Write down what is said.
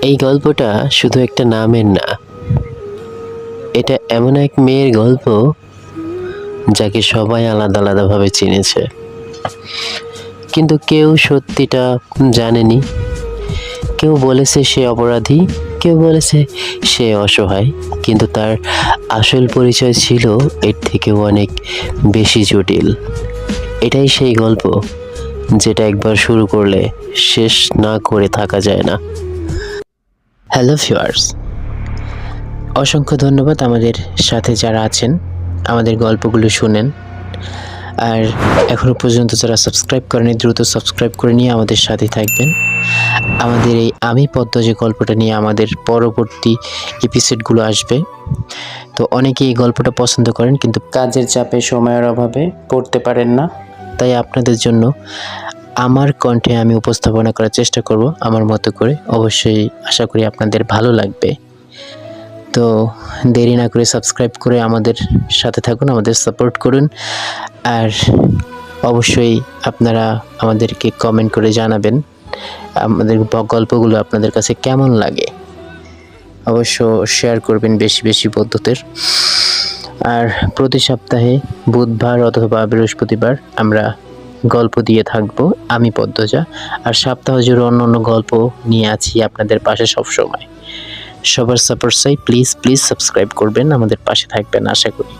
এই গল্পটা শুধু একটা নামের না, এটা এমন এক মেয়ের গল্প যাকে সবাই আলাদা আলাদাভাবে চিনেছে, কিন্তু কেউ সত্যিটা জানেনি। কেউ বলেছে সে অপরাধী, কেউ বলেছে সে অসহায়, কিন্তু তার আসল পরিচয় ছিল এর থেকেও অনেক বেশি জটিল। এটাই সেই গল্প যেটা একবার শুরু করলে শেষ না করে থাকা যায় না। হ্যালো ভিউয়ার্স, অসংখ্য ধন্যবাদ আমাদের সাথে যারা আছেন, আমাদের গল্পগুলো শুনেন। আর এখনও পর্যন্ত যারা সাবস্ক্রাইব করেনি, দ্রুত সাবস্ক্রাইব করে নিয়ে আমাদের সাথে থাকবেন। আমাদের এই আমি পদ্ম যে গল্পটা নিয়ে আমাদের পরবর্তী এপিসোডগুলো আসবে। তো অনেকেই এই গল্পটা পছন্দ করেন, কিন্তু কাজের চাপে সময়ের অভাবে পড়তে পারেন না। তাই আপনাদের জন্য আমার কণ্ঠে আমি উপস্থাপনা করার চেষ্টা করব আমার মতো করে। অবশ্যই আশা করি আপনাদের ভালো লাগবে। তো দেরি না করে সাবস্ক্রাইব করে আমাদের সাথে থাকুন, আমাদের সাপোর্ট করুন। আর অবশ্যই আপনারা আমাদেরকে কমেন্ট করে জানাবেন আমাদের গল্পগুলো আপনাদের কাছে কেমন লাগে। অবশ্য শেয়ার করবেন বেশি বেশি পদ্ধতির। আর প্রতি সপ্তাহে বুধবার অথবা বৃহস্পতিবার আমরা গল্প দিয়ে থাকবো আমি পদ্মজা। আর সপ্তাহ জুড়ে অন্য অন্য গল্প নিয়ে আছি আপনাদের পাশে সবসময়। সবার সাপোর্ট চাই, প্লিজ সাবস্ক্রাইব করবেন, আমাদের পাশে থাকবেন আশা করি।